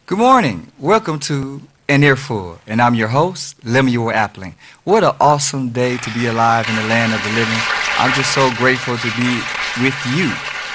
Good morning. Welcome to An Earful, and I'm your host, Lemuel Appling. What an awesome day to be alive in the land of the living. I'm just so grateful to be with you.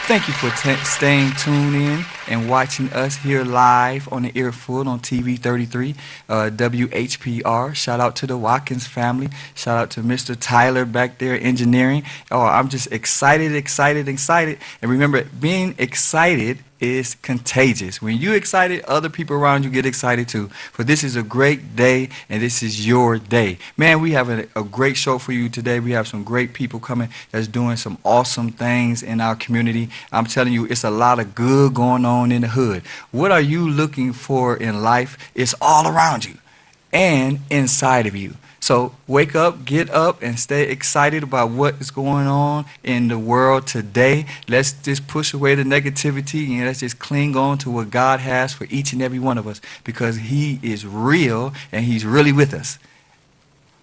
Thank you for staying tuned in and watching us here live on the Earful on TV 33, WHPR. Shout out to the Watkins family. Shout out to Mr. Tyler back there engineering. Oh, I'm just excited. And remember, being excited is contagious. When you're excited, other people around you get excited too. For this is a great day, and this is your day. Man, we have a great show for you today. We have some great people coming that's doing some awesome things in our community. I'm telling you, it's a lot of good going on in the hood. What are you looking for in life? It's all around you and inside of you. So wake up, get up, and stay excited about what is going on in the world today. Let's just push away the negativity and let's just cling on to what God has for each and every one of us, because He is real and He's really with us.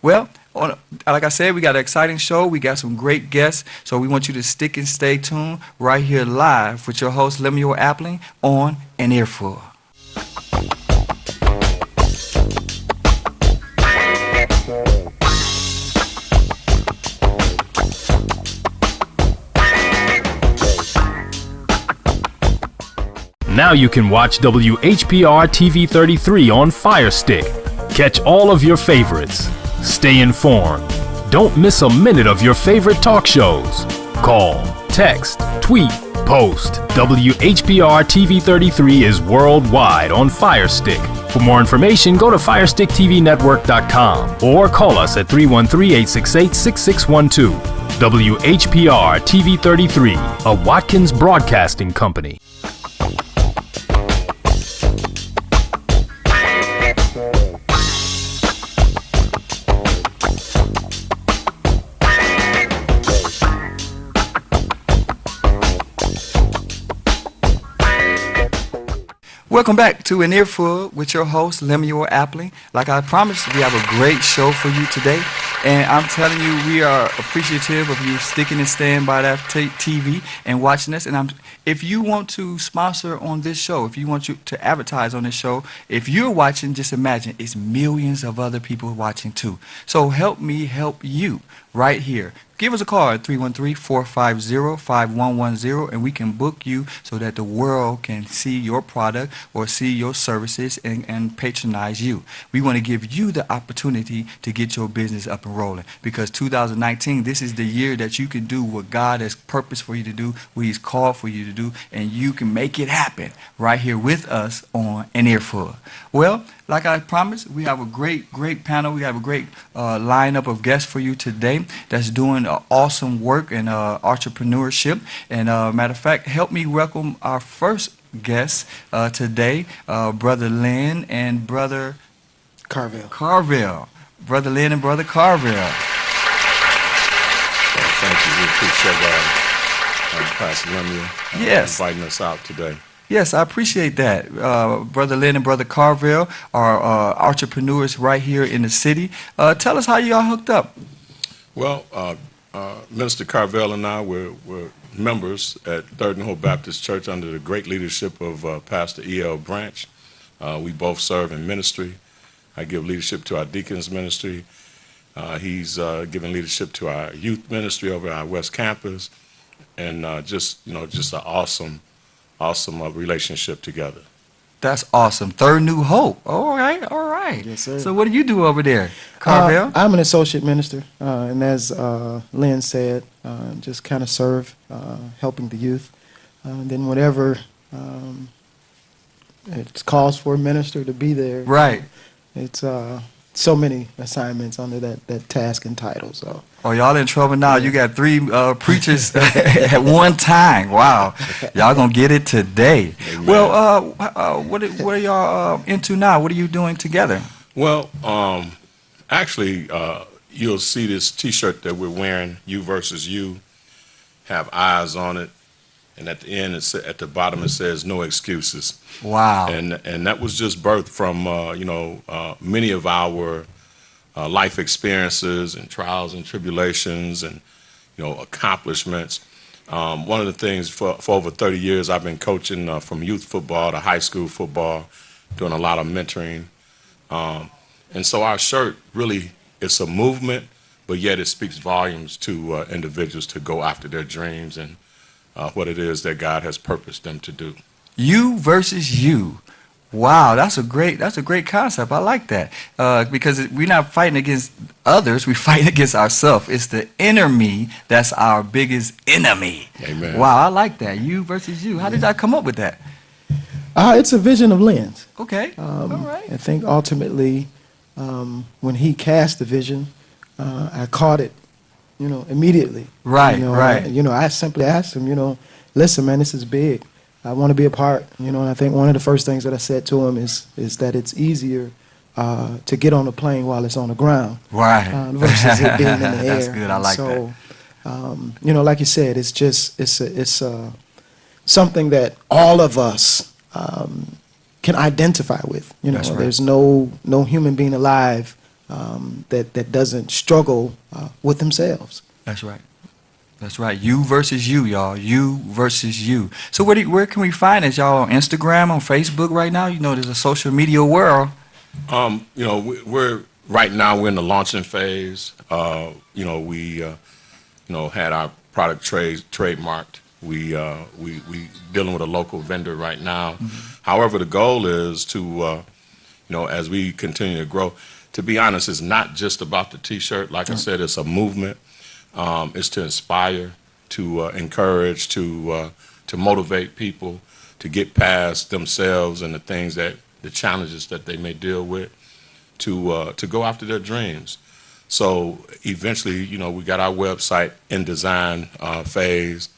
Well, like I said, we got an exciting show. We got some great guests, so we want you to stick and stay tuned right here live with your host, Lemuel Appling, on An Earful. Now you can watch WHPR TV 33 on Fire Stick. Catch all of your favorites. Stay informed. Don't miss a minute of your favorite talk shows. Call, text, tweet, post. WHPR TV 33 is worldwide on Fire Stick. For more information, go to FirestickTVNetwork.com or call us at 313-868-6612. WHPR TV 33, a Watkins Broadcasting Company. Welcome back to An Earful with your host, Lemuel Appling. Like I promised, we have a great show for you today. And I'm telling you, we are appreciative of you sticking and staying by that TV and watching us. And if you want to sponsor on this show, if you want to advertise on this show, if you're watching, just imagine it's millions of other people watching too. So help me help you right here. Give us a call at 313-450-5110, and we can book you so that the world can see your product or see your services and patronize you. We want to give you the opportunity to get your business up and rolling, because 2019, this is the year that you can do what God has purposed for you to do, what He's called for you to do, and you can make it happen right here with us on An Earful. Well, like I promised, we have a great panel. We have a great lineup of guests for you today that's doing awesome work in entrepreneurship. And matter of fact, help me welcome our first guest today, Brother Lynn and Brother Carville. Brother Lynn and Brother Carville. Thank you. We appreciate Pastor Lemuel inviting us out today. Yes, I appreciate that. Brother Lynn and Brother Carville are entrepreneurs right here in the city. Tell us how you all hooked up. Well, Minister Carville and I were members at Third and Hope Baptist Church under the great leadership of Pastor E.L. Branch. We both serve in ministry. I give leadership to our deacons ministry. He's giving leadership to our youth ministry over our West Campus, and just an awesome relationship together. That's awesome. Third New Hope. All right. Yes, sir. So what do you do over there, Carville? I'm an associate minister, and as Lynn said, just kind of serve, helping the youth. Then whatever it calls for a minister to be there. Right. It's so many assignments under that task and title. So. Oh, y'all in trouble now. You got 3 preachers at one time. Wow. Y'all going to get it today. Amen. Well, what are y'all into now? What are you doing together? Well, actually, you'll see this T-shirt that we're wearing, You versus You, have eyes on it, and at the end, at the bottom, it says "No excuses." Wow. And that was just birthed from many of our life experiences and trials and tribulations and accomplishments. One of the things for over 30 years, I've been coaching from youth football to high school football, doing a lot of mentoring. And so our shirt really, it's a movement, but yet it speaks volumes to individuals to go after their dreams and what it is that God has purposed them to do. You versus you. Wow, that's a great concept. I like that because we're not fighting against others; we're fighting against ourselves. It's the inner me that's our biggest enemy. Amen. Wow, I like that. You versus you. How did I come up with that? It's a vision of Lynn's. Okay. All right. I think ultimately, when he cast the vision, I caught it, immediately. Right, right. I simply asked him, listen, man, this is big. I want to be a part, and I think one of the first things that I said to him is that it's easier to get on a plane while it's on the ground, Right. Versus it being in the air. That's good. I like that. Like you said, it's something that all of us can identify with. That's right. There's no human being alive that doesn't struggle with themselves. That's right. That's right. You versus you, y'all. You versus you. So where can we find it, y'all? On Instagram, on Facebook right now? There's a social media world. We're right now we're in the launching phase. We had our product trademarked. We dealing with a local vendor right now. Mm-hmm. However, the goal is to as we continue to grow. To be honest, it's not just about the T-shirt. Like I said, it's a movement. It's to inspire, to encourage, to motivate people to get past themselves and the challenges that they may deal with, to go after their dreams. So eventually, we got our website in design phase,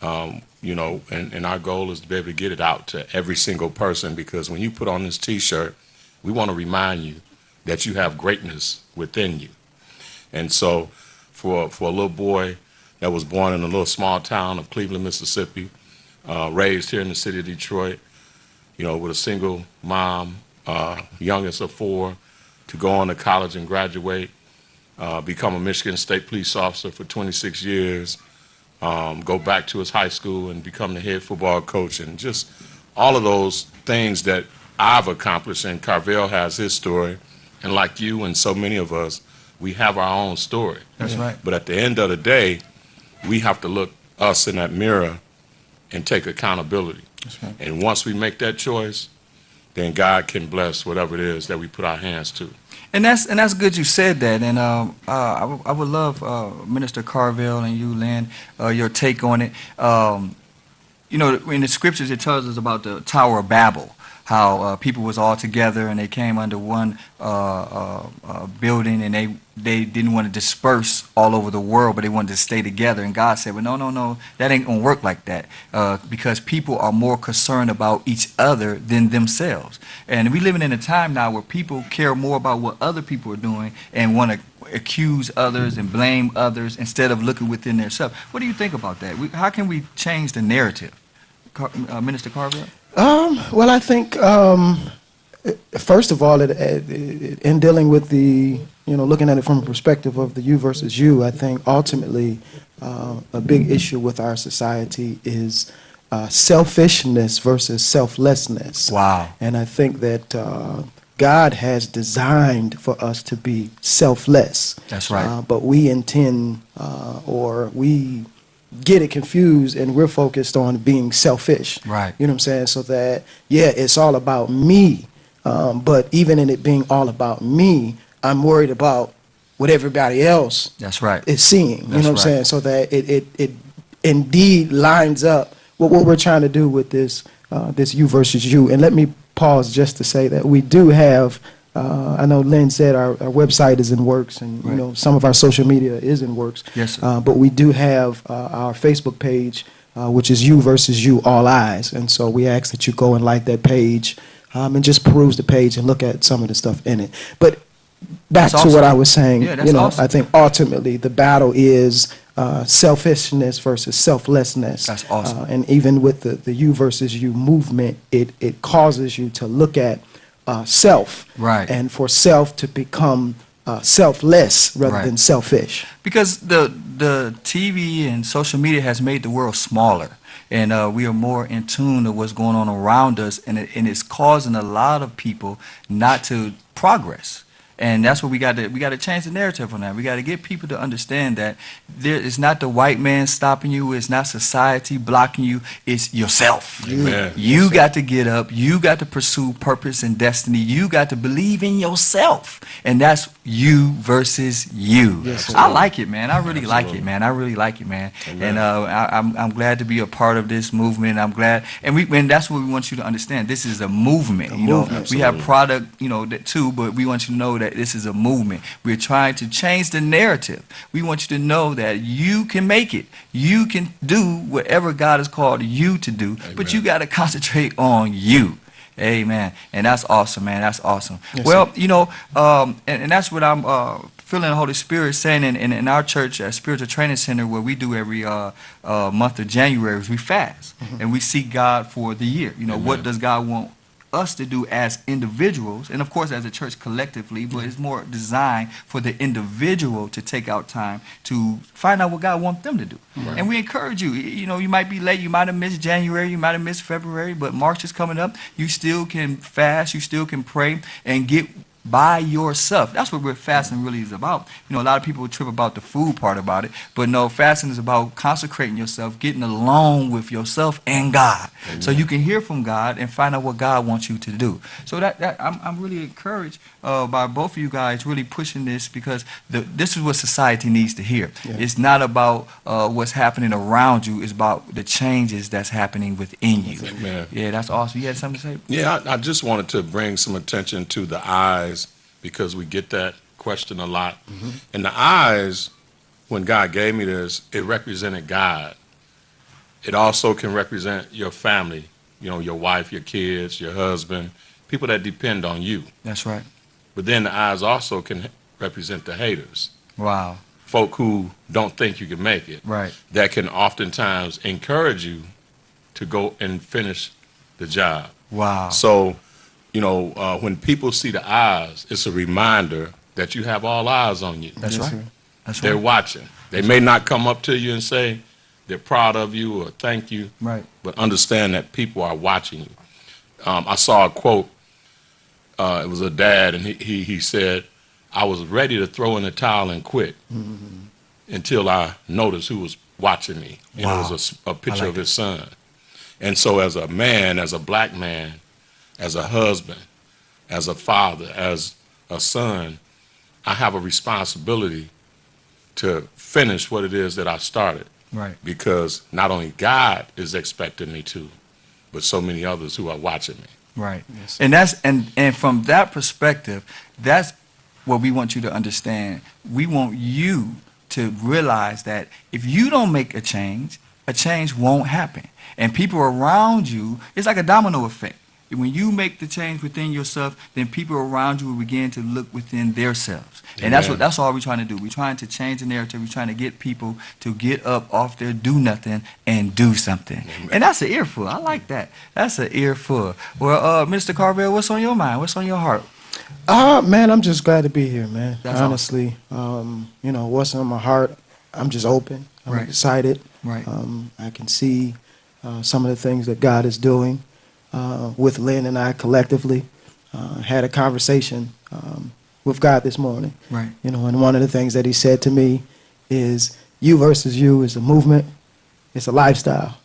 and our goal is to be able to get it out to every single person, because when you put on this T-shirt, we want to remind you that you have greatness within you. And so for a little boy that was born in a little small town of Cleveland, Mississippi, raised here in the city of Detroit, with a single mom, youngest of 4, to go on to college and graduate, become a Michigan State police officer for 26 years, go back to his high school and become the head football coach, and just all of those things that I've accomplished. And Carvel has his story, and like you and so many of us, we have our own story. That's right. But at the end of the day, we have to look us in that mirror and take accountability. That's right. And once we make that choice, then God can bless whatever it is that we put our hands to. And that's good you said that. And I would love Minister Carvel and you, Lynn, your take on it. In the scriptures it tells us about the Tower of Babel, how people was all together and they came under one building, and they didn't want to disperse all over the world, but they wanted to stay together. And God said, well, no, that ain't going to work like that, because people are more concerned about each other than themselves. And we living in a time now where people care more about what other people are doing and want to accuse others and blame others instead of looking within themselves. What do you think about that? How can we change the narrative? Minister Carvel? Well, I think, first of all, in dealing with looking at it from a perspective of the you versus you, I think ultimately a big issue with our society is selfishness versus selflessness. Wow. And I think that God has designed for us to be selfless. That's right. But we intend, or we get it confused, and we're focused on being selfish. Right. You know what I'm saying? So that, it's all about me. But even in it being all about me, I'm worried about what everybody else That's right. is seeing. You That's know what I'm right. saying? So that it indeed lines up with what we're trying to do with this you versus you. And let me pause just to say that we do have, I know Lynn said our website is in works, and Right. some of our social media is in works. Yes, sir. But we do have our Facebook page, which is You versus You, All Eyes. And so we ask that you go and like that page and just peruse the page and look at some of the stuff in it. But back That's to awesome. what I was saying, Yeah, that's awesome. I think ultimately the battle is selfishness versus selflessness. That's awesome. And even with the you versus you movement, it causes you to look at self, Right. and for self to become selfless rather Right. than selfish. Because the TV and social media has made the world smaller, and we are more in tune to what's going on around us, and it's causing a lot of people not to progress. And that's what we got to change the narrative on that. We got to get people to understand that it's not the white man stopping you, it's not society blocking you, it's yourself. Amen. You got to get up, you got to pursue purpose and destiny, you got to believe in yourself. And that's you versus you. Yes, sir. I like it, man. I really like it, Absolutely. man. I really like it, man. Amen. And I'm glad to be a part of this movement. I'm glad, and that's what we want you to understand. This is a movement. You know, movement. we have Absolutely. product, that too, but we want you to know that this is a movement. We're trying to change the narrative. We want you to know that you can make it. You can do whatever God has called you to do, but Amen. you got to concentrate on you. Amen. And that's awesome, man. That's awesome. Yes, Well, and that's what I'm feeling the Holy Spirit saying in our church, Spiritual Training Center, where we do every month of January, is we fast and we seek God for the year. What Amen. does God want us to do as individuals, and of course as a church collectively, but it's more designed for the individual to take out time to find out what God wants them to do. Right. And we encourage you. You might be late, you might have missed January, you might have missed February, but March is coming up. You still can fast, you still can pray and get by yourself. That's what fasting really is about. A lot of people trip about the food part about it, but no, fasting is about consecrating yourself, getting alone with yourself and God, so you can hear from God and find out what God wants you to do. So that I'm really encouraged by both of you guys really pushing this, because this is what society needs to hear. Yeah. It's not about what's happening around you. It's about the changes that's happening within you. Amen. Yeah, that's awesome. You had something to say? Yeah, I just wanted to bring some attention to the eyes, because we get that question a lot. And the eyes, when God gave me this, it represented God. It also can represent your family, your wife, your kids, your husband, people that depend on you. That's right. But then the eyes also can represent the haters, Wow. folk who don't think you can make it, Right. that can oftentimes encourage you to go and finish the job. Wow. So, when people see the eyes, it's a reminder that you have all eyes on you. That's Yes, right. sir. That's They're right. watching. They may not come up to you and say they're proud of you or thank you, Right. but understand that people are watching you. I saw a quote. It was a dad, and he said, "I was ready to throw in the towel and quit until I noticed who was watching me." And Wow. it was a picture like of his son. And so as a man, as a black man, as a husband, as a father, as a son, I have a responsibility to finish what it is that I started, Right. because not only God is expecting me to, but so many others who are watching me. Right. Yes. And that's and from that perspective, that's what we want you to understand. We want you to realize that if you don't make a change won't happen. And people around you, it's like a domino effect. When you make the change within yourself, then people around you will begin to look within themselves. And Amen. that's all we're trying to do. We're trying to change the narrative. We're trying to get people to get up off their do nothing and do something. And that's an earful. I like that. That's an earful. Well, Mr. Carville, what's on your mind? What's on your heart? Man, I'm just glad to be here, man. That's Honestly, what's on my heart, I'm just open. I'm Right. excited. Right. I can see some of the things that God is doing with Lynn and I collectively. Had a conversation with God this morning. Right. And one of the things that he said to me is, you versus you is a movement. It's a lifestyle.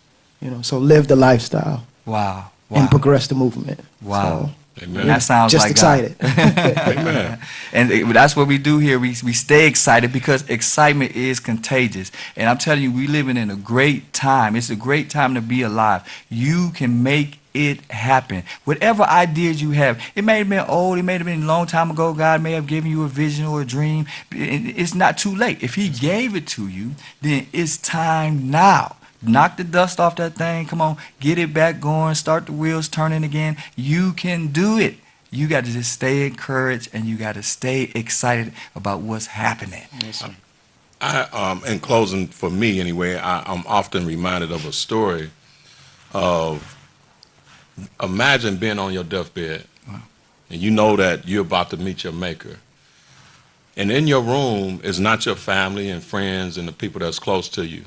So live the lifestyle Wow. and progress the movement. Wow. Amen. And that sounds Just like excited. Amen. And that's what we do here. We stay excited because excitement is contagious. And I'm telling you, we living in a great time. It's a great time to be alive. You can make it happen. Whatever ideas you have, it may have been old, it may have been a long time ago. God may have given you a vision or a dream. It's not too late. If he gave it to you, then it's time now. Knock the dust off that thing. Come on, get it back going. Start the wheels turning again. You can do it. you got to just stay encouraged and you got to stay excited about what's happening. Yes, sir. In closing, for me anyway, I'm often reminded of a story of, imagine being on your deathbed, and you know that you're about to meet your maker. And in your room is not your family and friends and the people that's close to you,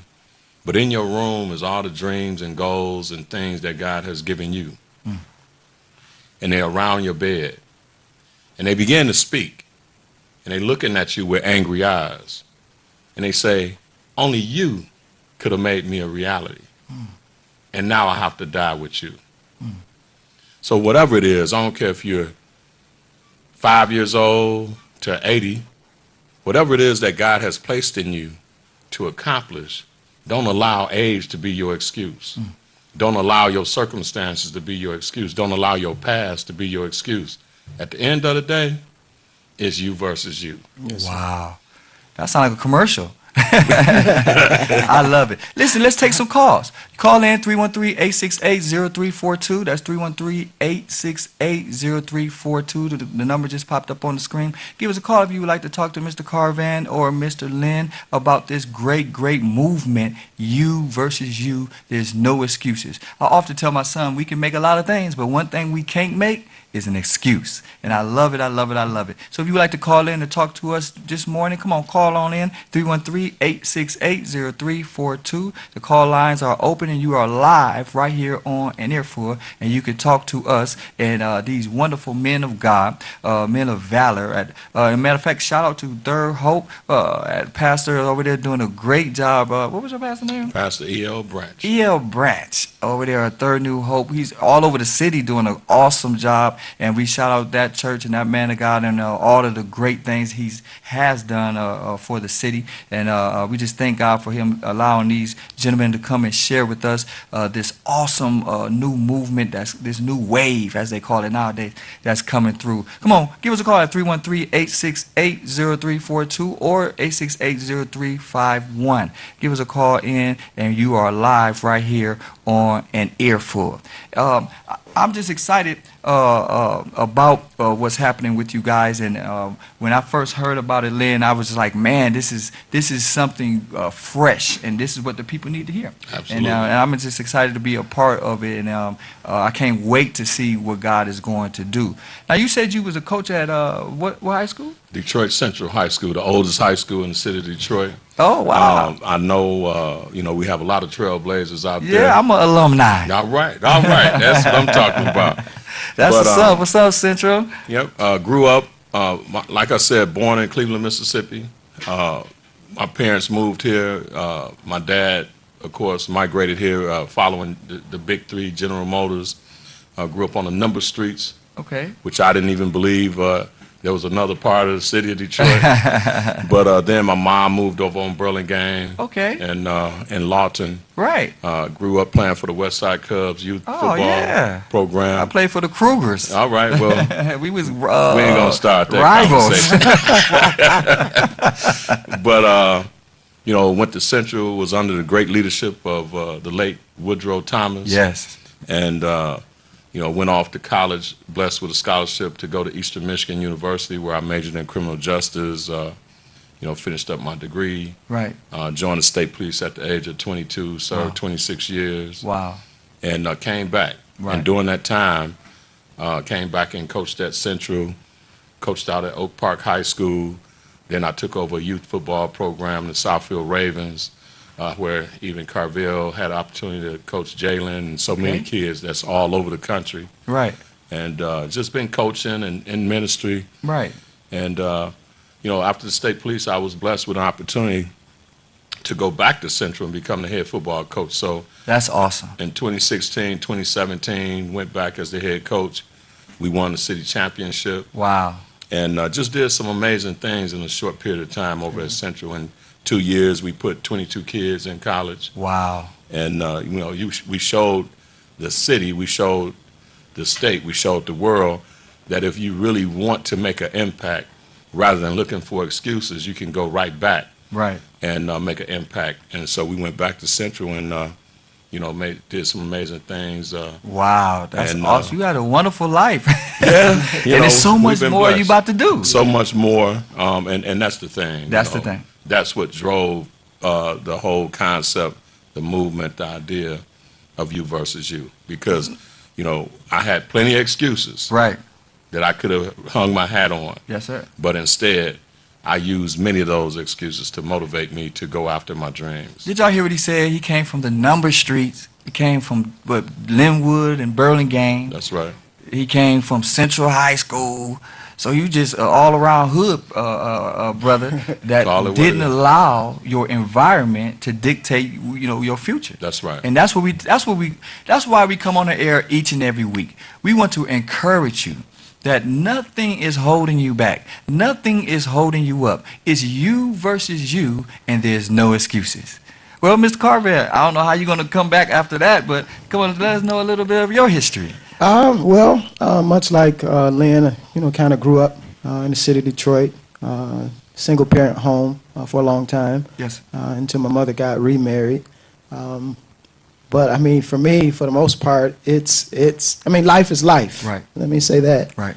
but in your room is all the dreams and goals and things that God has given you. And they're around your bed. And they begin to speak. And they're looking at you with angry eyes. And they say, only you could have made me a reality. And now I have to die with you. So whatever it is, I don't care if you're 5 years old to 80, whatever it is that God has placed in you to accomplish, don't allow age to be your excuse. Don't allow your circumstances to be your excuse. Don't allow your past to be your excuse. At the end of the day, it's you versus you. Yes, sir. Wow. That sounds like a commercial. I love it. Listen, let's take some calls. Call in 313-868-0342. That's 313-868-0342. The number just popped up on the screen. Give us a call if you would like to talk to Mr. Carvan or Mr. Lynn about this great, great movement, you versus you. There's no excuses. I often tell my son we can make a lot of things, but one thing we can't make is an excuse. And I love it, I love it, I love it. So if you would like to call in and talk to us this morning, come on, call on in, 313-868-0342. The call lines are open and you are live right here on An Earful, and you can talk to us and these wonderful men of God, men of valor. As a matter of fact, shout out to Third Hope, pastor over there doing a great job. What was your pastor name? Pastor E.L. Branch. E.L. Branch over there at Third New Hope. He's all over the city doing an awesome job, and we shout out that church and that man of God and all of the great things he has done for the city. And we just thank God for him allowing these gentlemen to come and share with us this awesome new movement, that's this new wave, as they call it nowadays, that's coming through. Come on, give us a call at 313-868-0342 or 868-0351. Give us a call in, and you are live right here on An Earful. I'm just excited about what's happening with you guys, and when I first heard about it, Lynn, I was just like, man, this is something fresh, and this is what the people need to hear. Absolutely. And I'm just excited to be a part of it, and I can't wait to see what God is going to do. Now, you said you was a coach at what high school? Detroit Central High School, the oldest high school in the city of Detroit. Oh, wow. I know, we have a lot of trailblazers out there. Yeah, I'm an alumni. All right. That's what I'm talking about. That's But, what's up. What's up, Central? Yep. Grew up, like I said, born in Cleveland, Mississippi. My parents moved here. My dad, of course, migrated here following the big three, General Motors. Grew up on a number of streets, Okay. which I didn't even believe there was another part of the city of Detroit. But then my mom moved over on Burlingame Okay. and in Lawton. Right. Grew up playing for the West Side Cubs youth football yeah. I program. played for the Krugers. All right, well, We was we ain't gonna start that conversation. But went to Central, was under the great leadership of the late Woodrow Thomas. Yes. And went off to college, blessed with a scholarship to go to Eastern Michigan University, where I majored in criminal justice. Finished up my degree. Right. Joined the state police at the age of 22, served Wow. 26 years. Wow. And came back. Right. And during that time, came back and coached at Central, coached out at Oak Park High School. Then I took over a youth football program, the Southfield Ravens, where even Carvel had an opportunity to coach Jalen and so many kids that's all over the country. Right. And just been coaching and in ministry. Right. And, after the state police, I was blessed with an opportunity to go back to Central and become the head football coach. So That's awesome. in 2016, 2017, went back as the head coach. We won the city championship. Wow. And just did some amazing things in a short period of time over at Central. In 2 years, we put 22 kids in college. Wow. And, we showed the city, we showed the state, we showed the world that if you really want to make an impact, rather than looking for excuses, you can go right back Right. and make an impact. And so we went back to Central and did some amazing things. Wow, that's And, awesome. You had a wonderful life. Yeah, And there's so we've much been more you blessed. about to do. So much more, and that's the thing. That's the thing. That's what drove the whole concept, the movement, the idea of you versus you. Because, I had plenty of excuses Right. that I could have hung my hat on. Yes, sir. But instead, I used many of those excuses to motivate me to go after my dreams. Did y'all hear what he said? He came from the number streets. He came from Linwood and Burlingame. That's right. He came from Central High School. So you just all around hood brother that Call it what didn't it is. allow your environment to dictate your future. That's right. And that's why we come on the air each and every week. We want to encourage you that nothing is holding you back. Nothing is holding you up. It's you versus you, and there's no excuses. Well, Mr. Carver, I don't know how you're going to come back after that, but come on, let us know a little bit of your history. Much like Lynn, kind of grew up in the city of Detroit, single parent home for a long time. Yes. Until my mother got remarried. But I mean, for me, for the most part, life is life. Right. Let me say that. Right.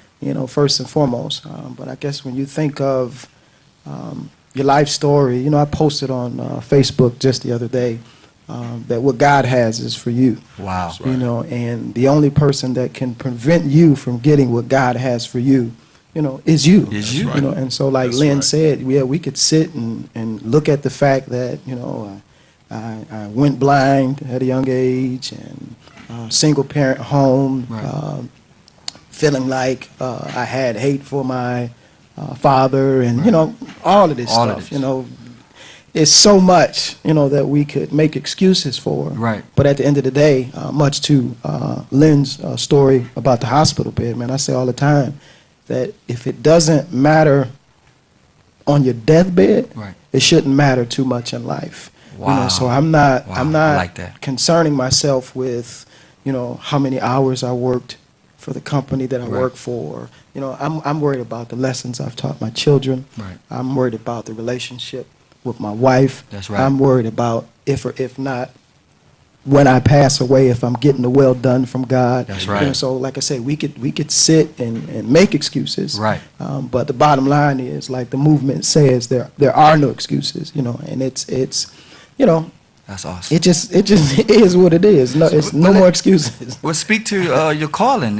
First and foremost. But I guess when you think of your life story, I posted on Facebook just the other day that what God has is for you. Wow. That's right. And the only person that can prevent you from getting what God has for you, is you. Is you. Right. And so like That's Lynn right. said, yeah, we could sit and look at the fact that, I went blind at a young age and single parent home, Right. feeling like I had hate for my father and, all of this All of stuff, this. It's so much, that we could make excuses for. Right. But at the end of the day, much to Lynn's story about the hospital bed, man, I say all the time that if it doesn't matter on your deathbed, Right. it shouldn't matter too much in life. Wow. So I'm not Wow, I'm I not like that. concerning myself with, how many hours I worked for the company that I Right. work for. I'm worried about the lessons I've taught my children. Right. I'm worried about the relationship with my wife. That's right. I'm worried about if not when I pass away, if I'm getting the well done from God. That's right. So like I say, we could sit and make excuses. Right. But the bottom line is, like the movement says, there are no excuses. And it's That's awesome. it just is what it is. No, it's no Well, more excuses. Well, speak to your calling.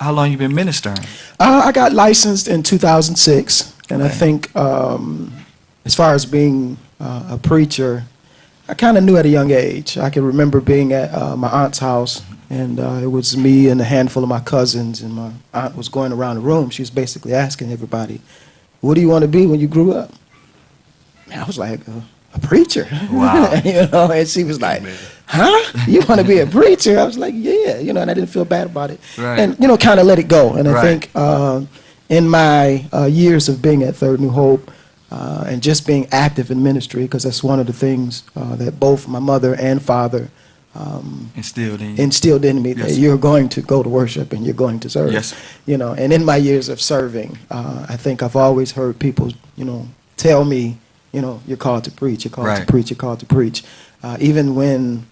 How long you been ministering? I got licensed in 2006, and I Okay. think as far as being a preacher, I kind of knew at a young age. I can remember being at my aunt's house, and it was me and a handful of my cousins, and my aunt was going around the room. She was basically asking everybody, "What do you want to be when you grew up?" And I was like, a preacher. Wow. And she was like, "Huh? You want to be a preacher?" I was like, "Yeah," and I didn't feel bad about it. Right. And, kind of let it go. And I Right. think in my years of being at Third New Hope and just being active in ministry, because that's one of the things that both my mother and father instilled in me, Yes. that you're going to go to worship and you're going to serve. Yes. And in my years of serving, I think I've always heard people, tell me, you're called to preach, you're called Right. to preach, you're called to preach. Even when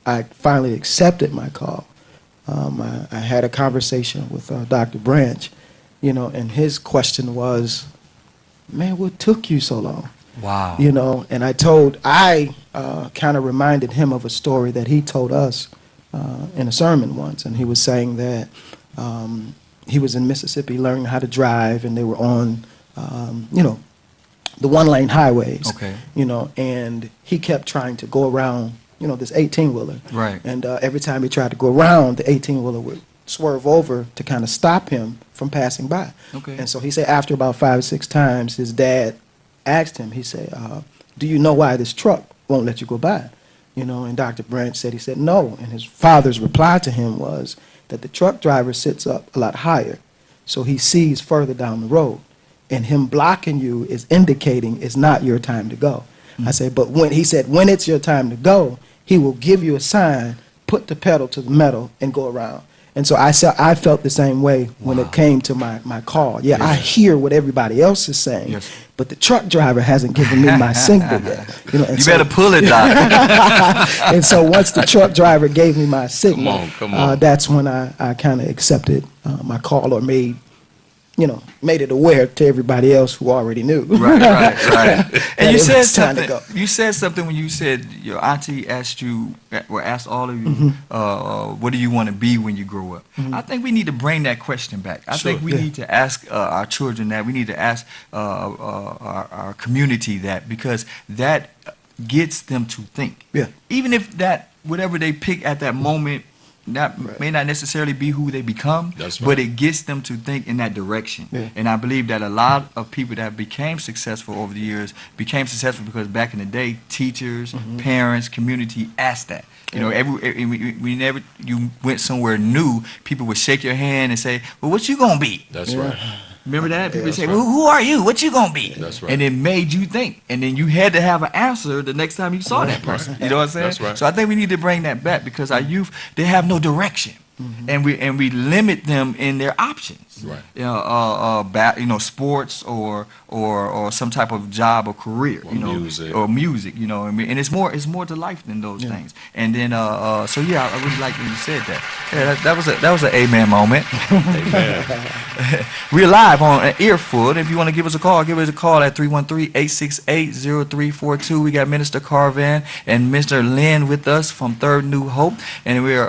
I finally accepted my call, I had a conversation with Dr. Branch, and his question was, "Man, what took you so long?" Wow. And I kind of reminded him of a story that he told us in a sermon once, and he was saying that he was in Mississippi learning how to drive, and they were on, the one-lane highways. Okay. And he kept trying to go around, this 18-wheeler. Right. And every time he tried to go around, the 18-wheeler would swerve over to kind of stop him from passing by. Okay. And so he said after about 5 or 6 times, his dad asked him, he said, "Do you know why this truck won't let you go by?" And Dr. Branch said, he said, "No." And his father's reply to him was that the truck driver sits up a lot higher, so he sees further down the road. And him blocking you is indicating it's not your time to go. I said, but when it's your time to go, he will give you a sign, put the pedal to the metal, and go around. And so I felt the same way when it came to my call. Yeah, I hear what everybody else is saying, Yes. but the truck driver hasn't given me my signal yet. And You so, better pull it, Doc. and so once the truck driver gave me my signal, Come on. that's when I kind of accepted my call, or made it aware to everybody else who already knew. Right. That And you it said was time to something. go. You said something when you said your auntie asked all of you, what do you want to be when you grow up? I think we need to bring that question back. I think we need to ask our children that. We need to ask our community that, because that gets them to think. Yeah. Even if that whatever they pick at that moment may not necessarily be who they become, That's right. but it gets them to think in that direction. Yeah. And I believe that a lot of people that became successful over the years became successful because back in the day, teachers, parents, community asked that. You went somewhere new, people would shake your hand and say, "Well, what you gonna be?" That's right. Remember that? People that's say, right. "Well, who are you? What you gonna be?" That's right. And it made you think, and then you had to have an answer the next time you saw that person. You know what I'm saying? That's right. So I think we need to bring that back, because our youth, they have no direction, and we limit them in their options. Right. Sports or some type of job or career, Or music. or music. And it's more to life than those things. And then I really like when you said that. Yeah, that was an amen moment. Amen. We're live on Earful. If you want to give us a call at 313-868-0342. We got Minister Carvan and Mr. Lynn with us from Third New Hope, and we're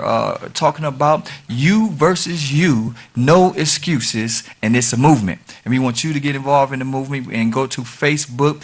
talking about you versus you, no excuses, and it's a movement. And we want you to get involved in the movement and go to Facebook,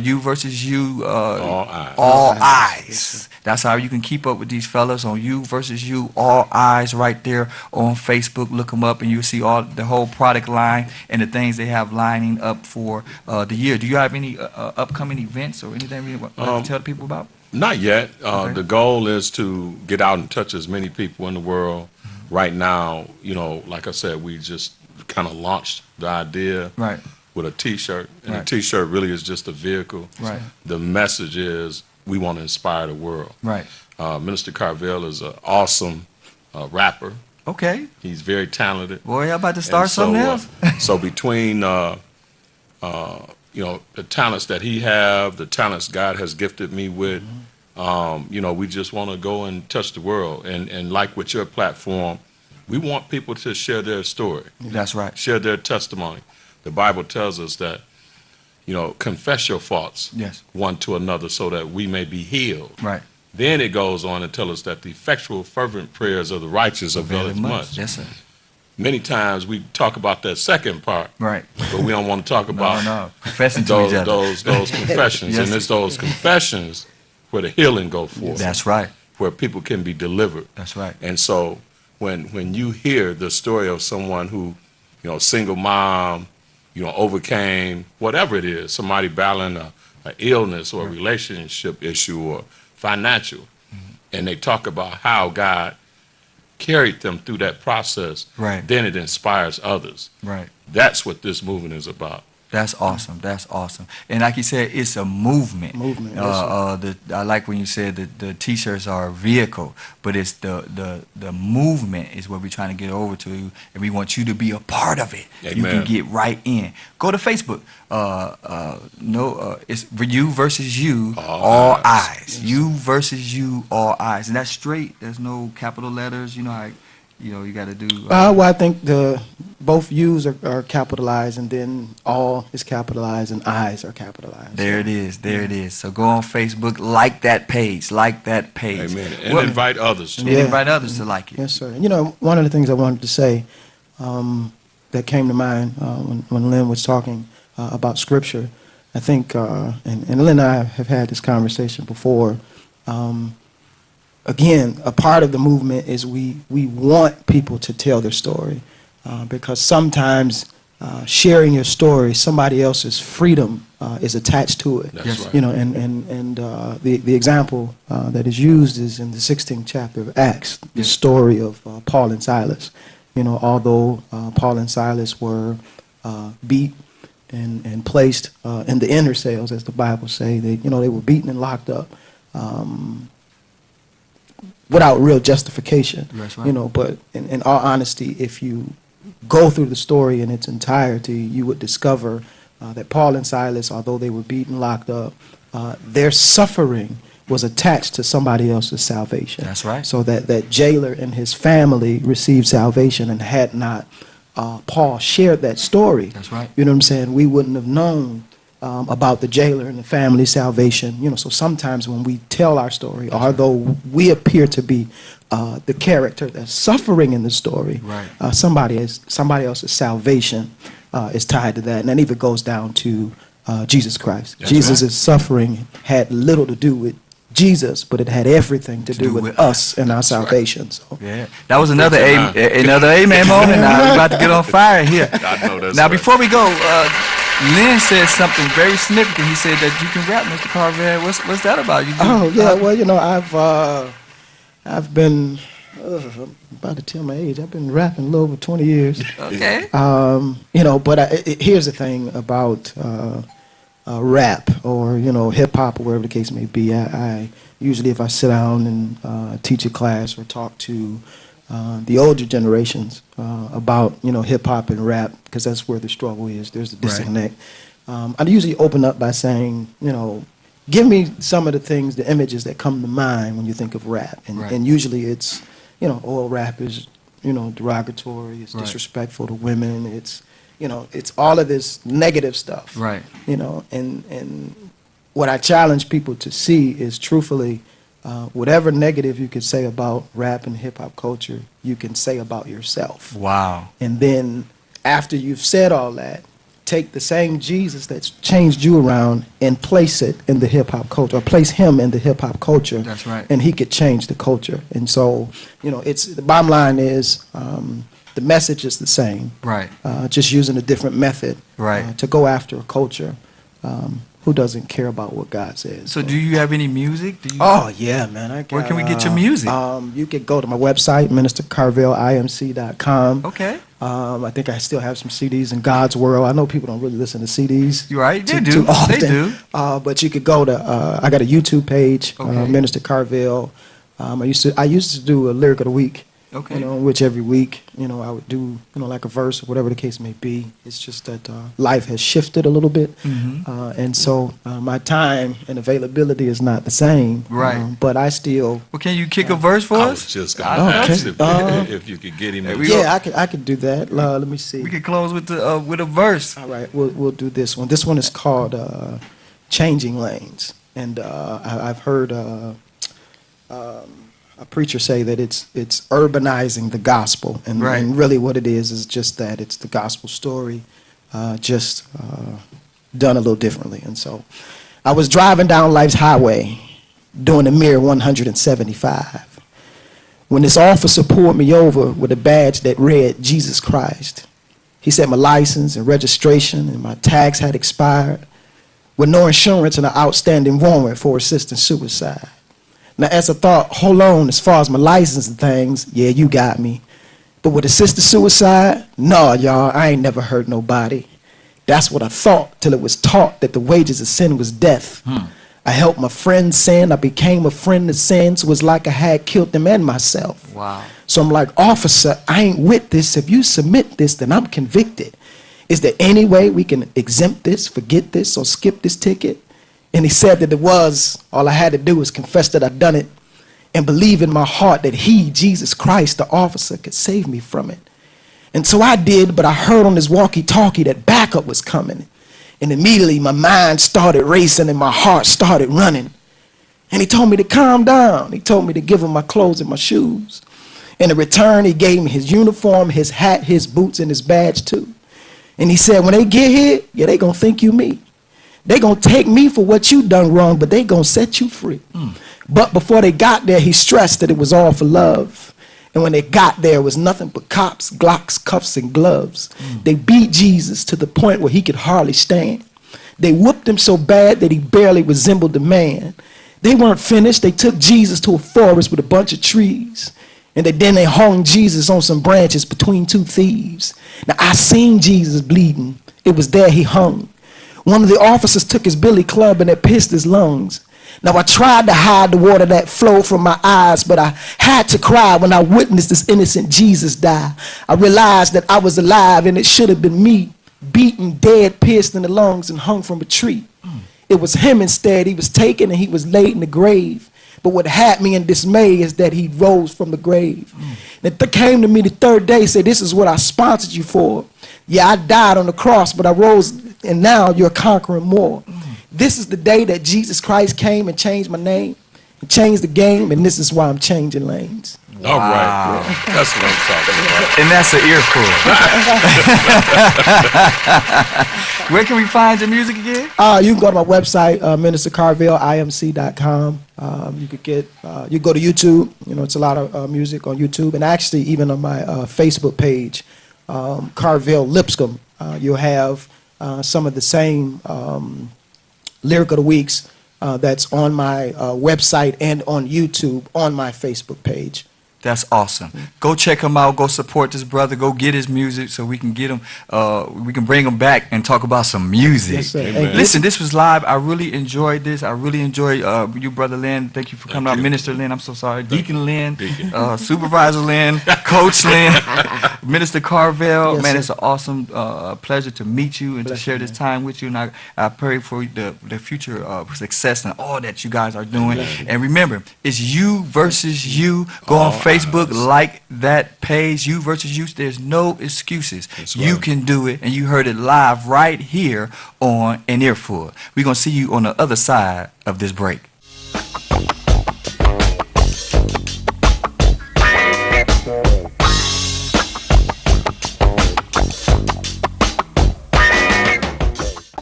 you versus you, all eyes. That's how you can keep up with these fellas on you versus you, all eyes, right there on Facebook. Look them up, and you'll see the whole product line and the things they have lining up for the year. Do you have any upcoming events or anything you want to tell the people about? Not yet. Okay. The goal is to get out and touch as many people in the world. Right now, like I said, we just kind of launched the idea Right. with a T-shirt, and Right. the T-shirt really is just a vehicle. Right. The message is we want to inspire the world. Right. Minister Carvel is an awesome rapper. Okay. He's very talented. Boy, y'all about to start And so, something else. So between the talents that he have, the talents God has gifted me with, we just want to go and touch the world. And like with your platform, we want people to share their story, That's right. share their testimony. The Bible tells us that, confess your faults Yes. one to another so that we may be healed. Right. Then it goes on to tell us that the effectual, fervent prayers of the righteous availeth much. Yes, sir. Many times we talk about that second part, Right. but we don't want to talk about No. Confessing to each those other. confessions. Yes. And it's those confessions where the healing go forth, That's right. where people can be delivered. That's right. And so when you hear the story of someone who, single mom, overcame whatever it is, somebody battling a illness or a relationship issue or financial, and they talk about how God carried them through that process, Right. then it inspires others. Right. That's what this movement is about. That's awesome. That's awesome. And like you said, it's a movement. Movement, yes, I like when you said that the T-shirts are a vehicle, but it's the movement is what we're trying to get over to you, and we want you to be a part of it. You can Amen. get right in. Go to Facebook. It's you versus you, all eyes. You versus you, all eyes, and that's straight. There's no capital letters. You got to do. Well, I think both U's are capitalized, and then all is capitalized, and I's are capitalized. There it is. There it is. So go on Facebook, like that page. Amen. And invite others to And it. invite others to like it. Yes, sir. One of the things I wanted to say that came to mind when Lynn was talking about Scripture, I think, and Lynn and I have had this conversation before. Again, a part of the movement is we want people to tell their story, because sometimes sharing your story, somebody else's freedom is attached to it. That's right. And the example that is used is in the 16th chapter of Acts, the story of Paul and Silas. Although Paul and Silas were beat and placed in the inner cells, as the Bible say, they were beaten and locked up. without real justification. That's right. You know, but in all honesty, if you go through the story in its entirety, you would discover that Paul and Silas, although they were beaten, locked up, their suffering was attached to somebody else's salvation. That's right. So that jailer and his family received salvation, and had not Paul shared that story, That's right. you know what I'm saying, we wouldn't have known about the jailer and the family salvation. You know, so sometimes when we tell our story, although we appear to be the character that's suffering in the story, Right. somebody else's salvation is tied to that, and that even goes down to Jesus Christ. That's Jesus' suffering had little to do with Jesus, but it had everything to do with us and our salvation. So. Yeah, that was another Preaching another amen moment. Now we're about to get on fire here. I know that's Now, right. before we go, Lynn said something very significant. He said that you can rap, Mr. Carvel. What's that about? You do, Oh yeah, well, you know, I've been I'm about to tell my age. I've been rapping a little over 20 years. Okay. You know, but here's the thing about rap, or you know, hip hop, or whatever the case may be. I usually, if I sit down and teach a class or talk to the older generations about, you know, hip hop and rap, because that's where the struggle is. There's the disconnect. I usually open up by saying, you know, give me some of the things, the images that come to mind when you think of rap, and, Right. and usually it's, you know, oil rap is, you know, derogatory. It's Right. disrespectful to women. It's, you know, it's all of this negative stuff. Right. You know, and what I challenge people to see is, truthfully, whatever negative you could say about rap and hip hop culture, you can say about yourself. Wow. And then after you've said all that, take the same Jesus that's changed you around and place it in the hip hop culture, or place him in the hip hop culture. That's right. And he could change the culture. And so, you know, it's the bottom line is the message is the same. Right. Just using a different method Right. to go after a culture who doesn't care about what God says. So, do you have any music? Do you? Oh yeah, man! I got, Where can we get your music? You can go to my website, ministercarvelimc.com. Okay. I think I still have some CDs in God's World. I know people don't really listen to CDs. You're right. They do. Too often. They do. But you could go to. I got a YouTube page, Okay. Minister Carvel. I used to do a lyric of the week. Okay. You know, which every week, you know, I would do, you know, like a verse or whatever the case may be. It's just that life has shifted a little bit, and so my time and availability is not the same. Right. But I still. Well, can you kick a verse for I us? was just going to Okay. ask if you could get him. Hey, in. we Yeah, I could do that. Let me see. We could close with a verse. All right, we'll do this one. This one is called "Changing Lanes," and I've heard a preacher say that it's urbanizing the gospel, and, Right. and really what it is just that it's the gospel story, just done a little differently. And so, I was driving down life's highway, doing a mere 175, when this officer pulled me over with a badge that read Jesus Christ. He said my license and registration and my tags had expired, with no insurance and an outstanding warrant for assisted suicide. Now, as I thought, hold on, as far as my license and things, yeah, you got me. But with assisted suicide, no, y'all, I ain't never hurt nobody. That's what I thought, till it was taught that the wages of sin was death. I helped my friends sin. I became a friend to sin, so it was like I had killed them and myself. Wow. So I'm like, officer, I ain't with this. If you submit this, then I'm convicted. Is there any way we can exempt this, forget this, or skip this ticket? And he said that it was. All I had to do was confess that I'd done it and believe in my heart that he, Jesus Christ, the officer, could save me from it. And so I did, but I heard on his walkie-talkie that backup was coming. And immediately my mind started racing and my heart started running. And he told me to calm down. He told me to give him my clothes and my shoes. In return, he gave me his uniform, his hat, his boots, and his badge too. And he said, when they get here, yeah, they gonna think you me. They gonna take me for what you done wrong, but they gonna set you free. But before they got there, he stressed that it was all for love. And when they got there, it was nothing but cops, Glocks, cuffs, and gloves. They beat Jesus to the point where he could hardly stand. They whooped him so bad that he barely resembled a man. They weren't finished. They took Jesus to a forest with a bunch of trees. And then they hung Jesus on some branches between two thieves. Now, I seen Jesus bleeding. It was there he hung. One of the officers took his billy club and it pissed his lungs. Now, I tried to hide the water that flowed from my eyes, but I had to cry when I witnessed this innocent Jesus die. I realized that I was alive and it should have been me, beaten, dead, pierced in the lungs, and hung from a tree. It was him instead. He was taken and he was laid in the grave. But what had me in dismay is that he rose from the grave. And it came to me the third day, said, this is what I sponsored you for. Yeah, I died on the cross, but I rose, and now you're conquering more. This is the day that Jesus Christ came and changed my name, and changed the game, and this is why I'm changing lanes. All right. That's what I'm talking about. And that's an earful. Where can we find your music again? You can go to my website, ministercarvelimc.com. You could get, you go to YouTube. You know, it's a lot of music on YouTube, and actually even on my Facebook page, Carvel Lipscomb, you'll have some of the same Lyric of the Weeks that's on my website and on YouTube on my Facebook page. That's awesome. Go check him out. Go support this brother. Go get his music so we can get him. We can bring him back and talk about some music. Yes, sir. Listen, this was live. I really enjoyed this. I really enjoyed you, Brother Lynn. Thank you for coming out. Minister Lynn, I'm so sorry. Deacon Lynn, Supervisor Lynn, Coach Lynn, Minister Carvel. Yes, man, sir. it's an awesome pleasure to meet you and to share this time with you. And I pray for the future success and all that you guys are doing. And remember, it's you versus you. Go on Facebook, like that page, You versus You. There's no excuses. That's You right. can do it, and you heard it live right here on An Earful. We're going to see you on the other side of this break.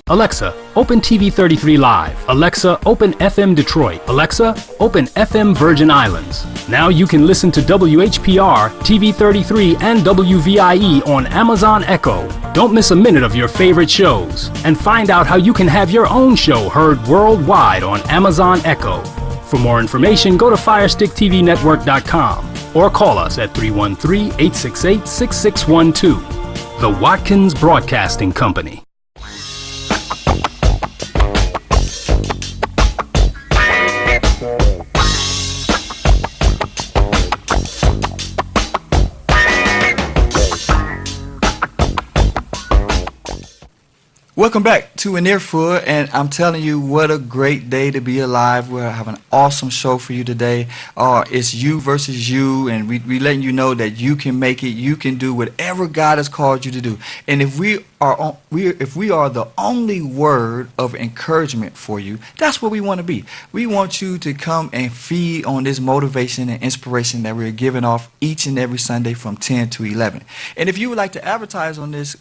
Alexa, open TV 33 Live. Alexa, open FM Detroit. Alexa, open FM Virgin Islands. Now you can listen to WHPR, TV 33, and WVIE on Amazon Echo. Don't miss a minute of your favorite shows. And find out how you can have your own show heard worldwide on Amazon Echo. For more information, go to FirestickTVNetwork.com or call us at 313-868-6612. The Watkins Broadcasting Company. Welcome back to An Earful, and I'm telling you, what a great day to be alive. We'll have an awesome show for you today. It's you versus you, and we letting you know that you can make it. You can do whatever God has called you to do. And if we are the only word of encouragement for you, that's what we want to be. We want you to come and feed on this motivation and inspiration that we're giving off each and every Sunday from 10 to 11. And if you would like to advertise on this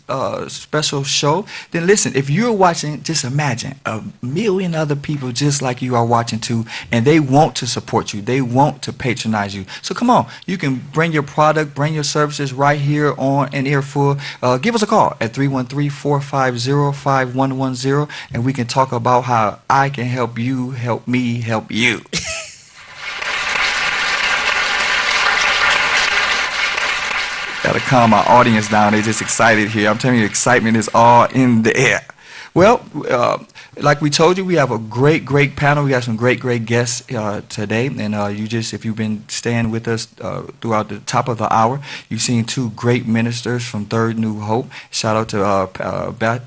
special show, then listen, if you're watching, just imagine a million other people just like you are watching too, and they want to support you. They want to patronize you. So come on, you can bring your product, bring your services right here on An Earful. Give us a call at 313-450-5110, and we can talk about how I can help you, help me, help you. Gotta calm my audience down. They're just excited here. I'm telling you, excitement is all in the air. Well, like we told you, we have a great panel. We have some great guests today. And if you've been staying with us throughout the top of the hour, you've seen two great ministers from Third New Hope. Shout out to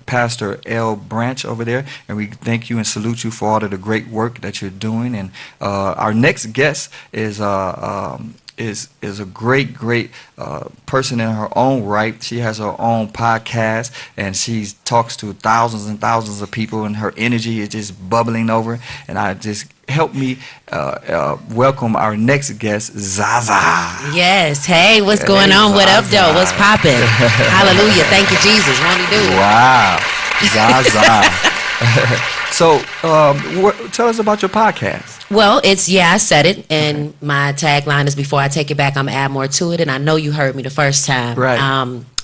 Pastor L. Branch over there. And we thank you and salute you for all of the great work that you're doing. And our next guest is a great person in her own right. She has her own podcast, and she talks to thousands and thousands of people, and her energy is just bubbling over. And I just help me welcome our next guest, Zaza. Yes. Hey, what's going on? What up, though? What's poppin'? Hallelujah. Thank you, Jesus. Won't he do it? Wow, Zaza. So, tell us about your podcast. Well, I said it, and my tagline is, before I take it back, I'm going to add more to it, and I know you heard me the first time. Right.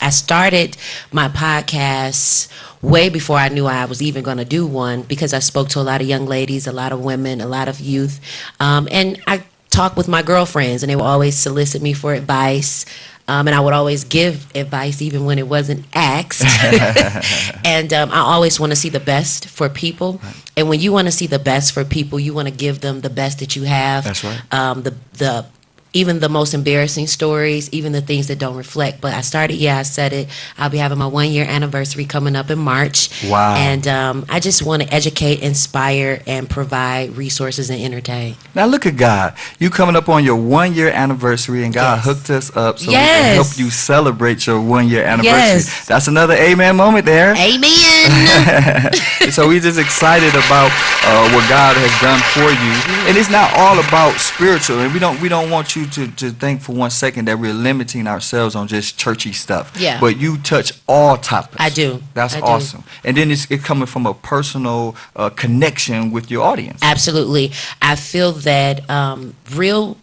I started my podcast way before I knew I was even going to do one, because I spoke to a lot of young ladies, a lot of women, a lot of youth, and I talked with my girlfriends, and they would always solicit me for advice. And I would always give advice even when it wasn't asked. And I always want to see the best for people. And when you want to see the best for people, you want to give them the best that you have. That's right. The even the most embarrassing stories, even the things that don't reflect. But I said it. I'll be having my 1-year anniversary coming up in March. Wow. And I just want to educate, inspire, and provide resources and entertain. Now look at God. You coming up on your 1-year anniversary, and God Yes. hooked us up so we Yes. can help you celebrate your 1-year anniversary. Yes. That's another amen moment there. Amen. So we just excited about what God has done for you, and it's not all about spiritual. And we don't want you to think for 1 second that we're limiting ourselves on just churchy stuff. Yeah. But you touch all topics. I do. That's I do. awesome. And then it's coming from a personal connection with your audience. Absolutely. I feel that real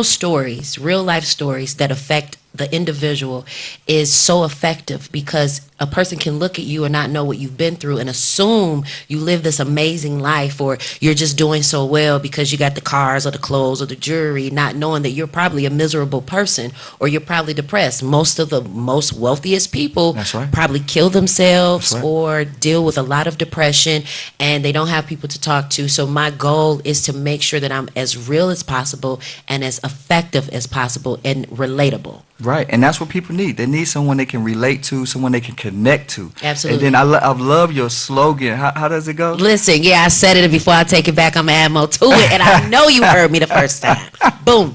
stories, real life stories that affect the individual is so effective, because a person can look at you and not know what you've been through and assume you live this amazing life, or you're just doing so well because you got the cars or the clothes or the jewelry, not knowing that you're probably a miserable person, or you're probably depressed. Most of the most wealthiest people That's right. probably kill themselves That's right. or deal with a lot of depression, and they don't have people to talk to. So my goal is to make sure that I'm as real as possible and as effective as possible and relatable. Right, and that's what people need. They need someone they can relate to, someone they can connect to. Absolutely. And then I love your slogan. How does it go? Listen, yeah, I said it, and before I take it back, I'm going to add more to it, and I know you heard me the first time. Boom.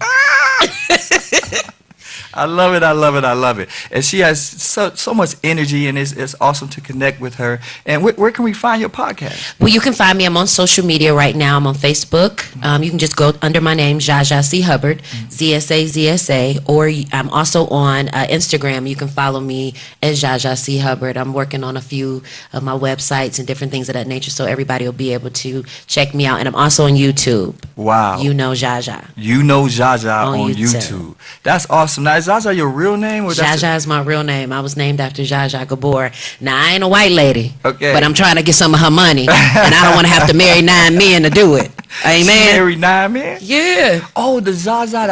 I love it. I love it. I love it. And she has so much energy, and it's awesome to connect with her. And where can we find your podcast? Well, you can find me. I'm on social media right now. I'm on Facebook. You can just go under my name, Zaza C. Hubbard, ZSA, or I'm also on Instagram. You can follow me as Zaza C. Hubbard. I'm working on a few of my websites and different things of that nature, so everybody will be able to check me out. And I'm also on YouTube. Wow. You know Zaza. You know Zaza On on YouTube. YouTube. That's awesome. Now, is Zaza your real name? Or that's Zaza is my real name. I was named after Zaza Gabor. Now, I ain't a white lady, Okay. but I'm trying to get some of her money, and I don't want to have to marry 9 men to do it. Amen. Married 9 men? Yeah. Oh, the Zaza.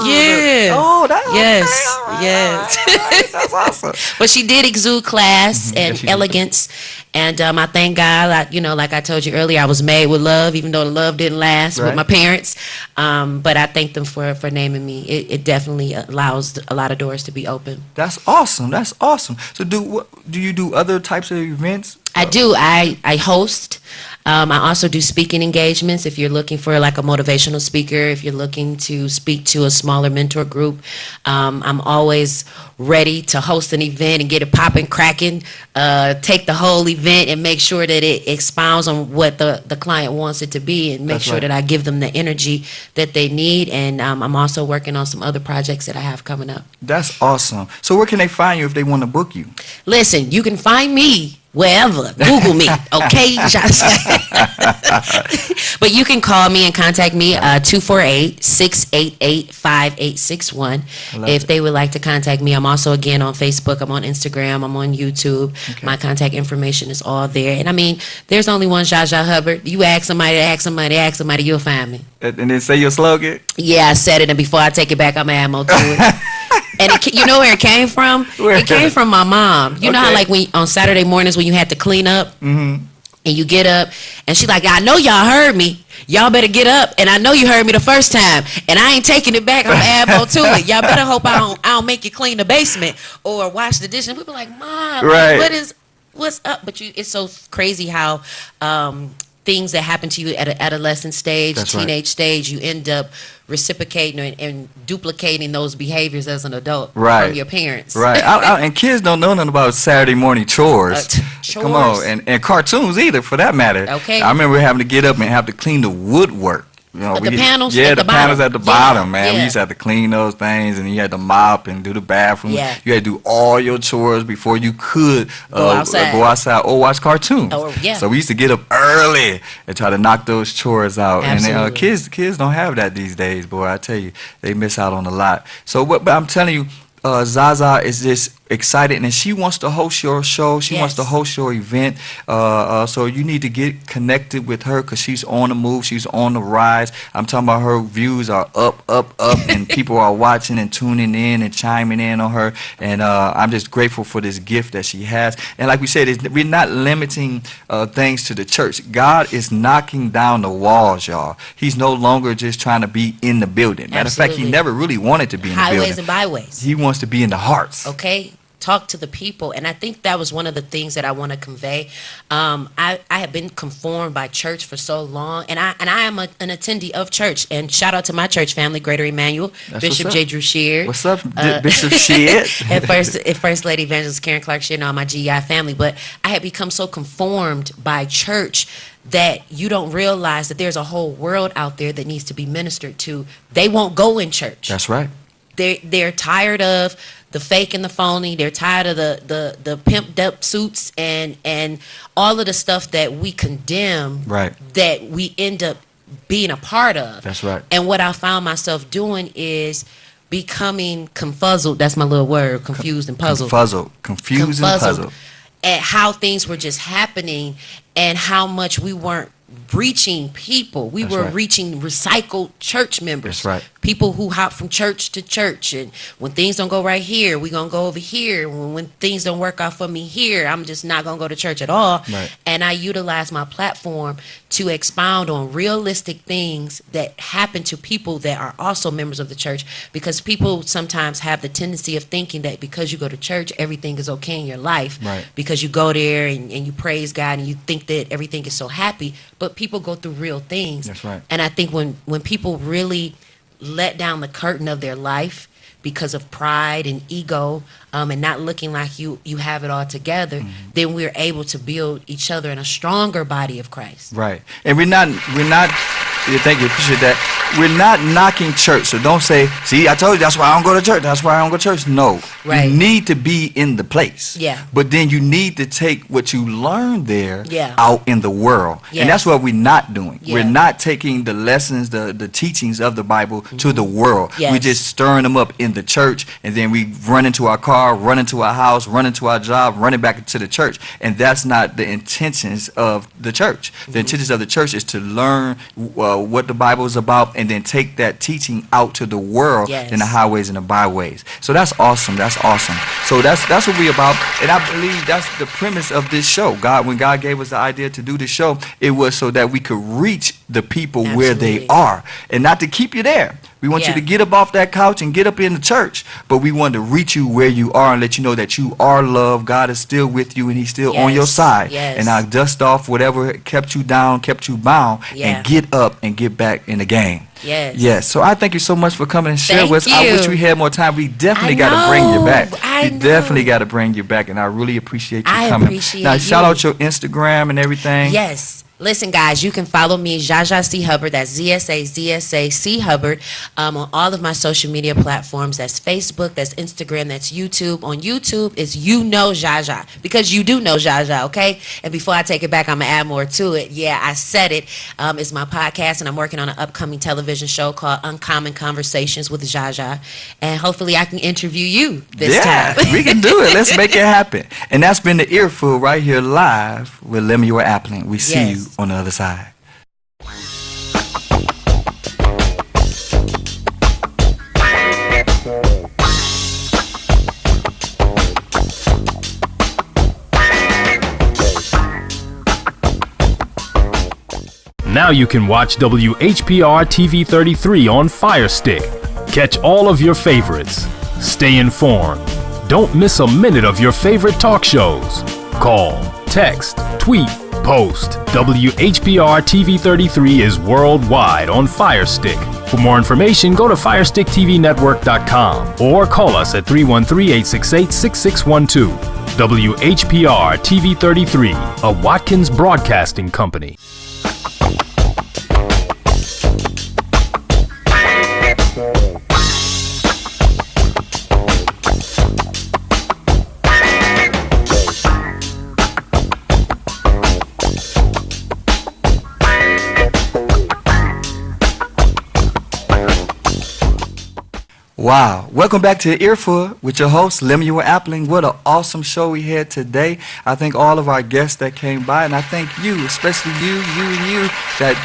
Yeah. Oh, that's Yes. okay. All right, Yes. all right, all right. That's awesome. But she did exude class Yes, and she did. elegance. And I thank God, like I told you earlier, I was made with love, even though the love didn't last Right. with my parents. But I thank them for naming me. It definitely allows a lot of doors to be open. That's awesome. That's awesome. So do you do other types of events? I do. I host. I also do speaking engagements. If you're looking for like a motivational speaker, if you're looking to speak to a smaller mentor group, I'm always ready to host an event and get it popping, cracking, take the whole event and make sure that it expounds on what the client wants it to be, and make That's sure right. that I give them the energy that they need. And I'm also working on some other projects that I have coming up. That's awesome. So where can they find you if they want to book you? Listen, you can find me wherever. Google me, okay? But you can call me and contact me, 248-688-5861. love If it. they would like to contact me. I'm also, again, on Facebook. I'm on Instagram. I'm on YouTube. Okay. My contact information is all there. And, I mean, there's only one Zaza Hubbard. You ask somebody, you'll find me. And then say your slogan. Yeah, I said it, and before I take it back, I'm going to add more to it. And you know where it came from? Where? It came from my mom. You know how, Okay. like, when on Saturday mornings when you had to clean up, and you get up, and she's like, I know y'all heard me. Y'all better get up, and I know you heard me the first time, and I ain't taking it back. I'm add more to it. Y'all better hope I don't make you clean the basement or wash the dishes. We be like, Mom, Right. what's up? But it's so crazy how things that happen to you at an adolescent stage, That's right. teenage stage, you end up reciprocating and duplicating those behaviors as an adult Right. from your parents. Right. And kids don't know nothing about Saturday morning chores. Come on. Chores. And cartoons either, for that matter. Okay. I remember having to get up and have to clean the woodwork. You know, The panels yeah, at the the panels bottom. at the Yeah, bottom, man. We yeah. used to have to clean those things, and you had to mop and do the bathroom. Yeah. You had to do all your chores before you could Go outside. or watch cartoons. Or, yeah. So we used to get up early and try to knock those chores out. Absolutely. And kids don't have that these days, boy. I tell you, they miss out on a lot. So, but I'm telling you, Zaza is just excited, and she wants to host your show. She wants to Yes. host your event. So you need to get connected with her because she's on the move. She's on the rise. I'm talking about her views are up, and people are watching and tuning in and chiming in on her. And I'm just grateful for this gift that she has. And like we said, we're not limiting things to the church. God is knocking down the walls, y'all. He's no longer just trying to be in the building. Matter of fact, he Absolutely. never really wanted to be in the Highways building. and byways. He wants to be in the hearts. Okay, talk to the people. And I think that was one of the things that I want to convey. I have been conformed by church for so long, and I am an attendee of church. And shout out to my church family, Greater Emmanuel, That's Bishop what's J. up. Drew Sheard. What's up, Bishop Shit? and First Lady Evangelist Karen Clark Sheard and all my GI family. But I had become so conformed by church that you don't realize that there's a whole world out there that needs to be ministered to. They won't go in church. That's right. They're tired of the fake and the phony. They're tired of the pimped up suits and all of the stuff that we condemn. Right. That we end up being a part of. That's right. And what I found myself doing is becoming confuzzled. That's my little word. Confused and puzzled. Confused and puzzled. At how things were just happening and how much we weren't reaching people. We That's were right. reaching recycled church members. That's right. People who hop from church to church, and when things don't go right here, we're gonna go over here. When things don't work out for me here, I'm just not gonna go to church at all. Right. And I utilize my platform to expound on realistic things that happen to people that are also members of the church, because people sometimes have the tendency of thinking that because you go to church, everything is okay in your life. Right. Because you go there and you praise God and you think that everything is so happy, but people go through real things. That's right. And I think when people really let down the curtain of their life because of pride and ego, and not looking like you have it all together, then we're able to build each other in a stronger body of Christ. Right. And we're not yeah, thank you, appreciate that. We're not knocking church, so don't say, see, I told you that's why I don't go to church. That's why I don't go to church. No. Right. You need to be in the place. Yeah. But then you need to take what you learned there Yeah. out in the world. Yes. And that's what we're not doing. Yeah. We're not taking the lessons, the teachings of the Bible to the world. Yes. We're just stirring them up in the church, and then we run into our car, run into our house, run into our job, running back into the church. And that's not the intentions of the church. The intentions of the church is to learn what the Bible is about, and then take that teaching out to the world Yes. in the highways and the byways. So that's awesome. That's awesome. So that's what we're about. And I believe that's the premise of this show. When God gave us the idea to do this show, it was so that we could reach the people where they Absolutely. are, and not to keep you there. We want you Yeah. to get up off that couch and get up in the church, but we want to reach you where you are and let you know that you are loved. God is still with you, and He's still on your Yes, side. yes. And now dust off whatever kept you down, kept you bound, Yeah. and get up and get back in the game. Yes. Yes. So I thank you so much for coming and sharing Thank with us. I wish you. we had more time. We definitely I got to bring you know. back. I We know. definitely got to bring you back, and I really appreciate you I coming. appreciate now, shout you. out your Instagram and everything. Yes. Listen, guys, you can follow me, Zaza C. Hubbard. That's ZSA C. Hubbard, on all of my social media platforms. That's Facebook, that's Instagram, that's YouTube. On YouTube, it's Zaza, because you do know Zaza, okay? And before I take it back, I'm going to add more to it. Yeah, I said it. It's my podcast, and I'm working on an upcoming television show called Uncommon Conversations with Zaza. And hopefully I can interview you this Yeah, time. we can do it. Let's make it happen. And that's been the Earful right here live with Lemuel Appling. We see Yes. you on the other side. Now you can watch WHPR TV 33 on Fire Stick. Catch all of your favorites. Stay informed. Don't miss a minute of your favorite talk shows. Call, text, tweet, post. WHPR TV 33 is worldwide on Fire Stick. For more information, go to FirestickTVNetwork.com or call us at 313-868-6612. WHPR TV 33, a Watkins Broadcasting Company. Wow. Welcome back to Earful with your host, Lemuel Appling. What an awesome show we had today. I thank all of our guests that came by, and I thank you, especially you, that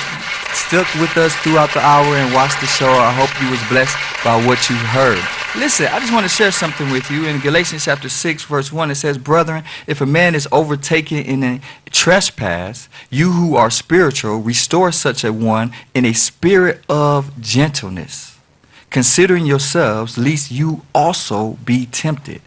stuck with us throughout the hour and watched the show. I hope you was blessed by what you heard. Listen, I just want to share something with you. In Galatians chapter 6, verse 1, it says, "Brethren, if a man is overtaken in a trespass, you who are spiritual, restore such a one in a spirit of gentleness, considering yourselves, lest you also be tempted.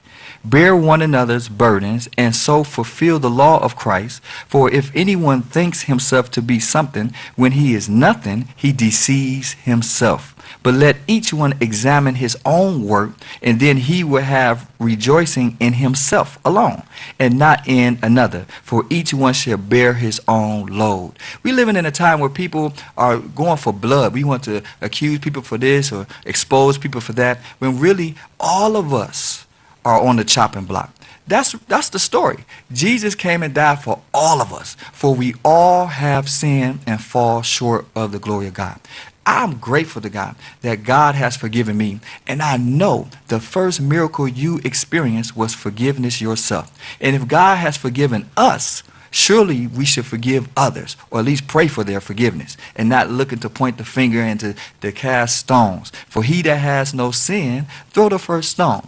Bear one another's burdens, and so fulfill the law of Christ. For if anyone thinks himself to be something when he is nothing, he deceives himself. But let each one examine his own work, and then he will have rejoicing in himself alone, and not in another. For each one shall bear his own load." We're living in a time where people are going for blood. We want to accuse people for this or expose people for that, when really all of us are on the chopping block. That's the story. Jesus came and died for all of us, for we all have sinned and fall short of the glory of God. I'm grateful to God that God has forgiven me, and I know the first miracle you experienced was forgiveness yourself. And if God has forgiven us, surely we should forgive others, or at least pray for their forgiveness, and not looking to point the finger and to cast stones. For he that has no sin, throw the first stone.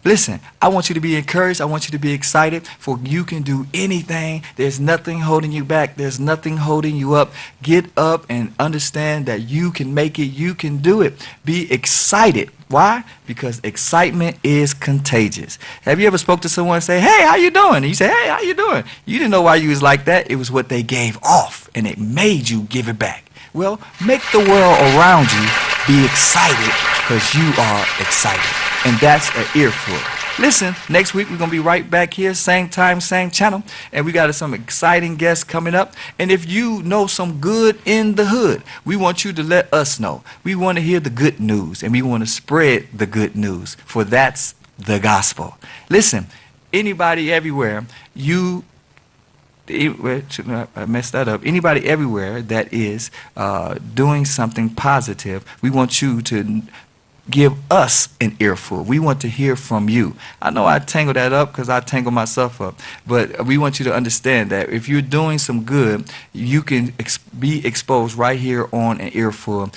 Listen, I want you to be encouraged. I want you to be excited, for you can do anything. There's nothing holding you back. There's nothing holding you up. Get up and understand that you can make it. You can do it. Be excited. Why? Because excitement is contagious. Have you ever spoke to someone and say, "Hey, how you doing?" And you say, "Hey, how you doing?" You didn't know why you was like that. It was what they gave off, and it made you give it back. Well, make the world around you be excited, because you are excited. And that's an earful. Listen, next week we're going to be right back here, same time, same channel. And we got some exciting guests coming up. And if you know some good in the hood, we want you to let us know. We want to hear the good news, and we want to spread the good news, for that's the gospel. Listen, anybody everywhere, I messed that up. Anybody everywhere that is doing something positive, we want you to give us an earful. We want to hear from you. I know I tangled that up because I tangled myself up, but we want you to understand that if you're doing some good, you can be exposed right here on an earful.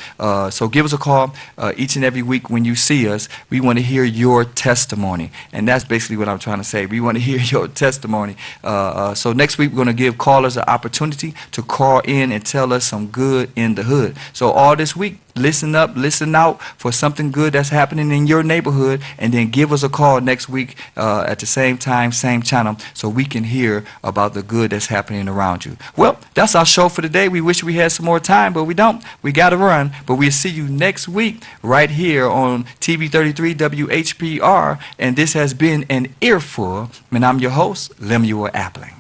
So give us a call each and every week when you see us. We want to hear your testimony, and that's basically what I'm trying to say. We want to hear your testimony. So next week we're going to give callers an opportunity to call in and tell us some good in the hood. So all this week, listen up, listen out for something good that's happening in your neighborhood, and then give us a call next week at the same time, same channel, so we can hear about the good that's happening around you. Well, that's our show for today. We wish we had some more time, but we don't. We got to run. But we'll see you next week right here on TV 33 WHPR, and this has been an Earful, and I'm your host, Lemuel Appling.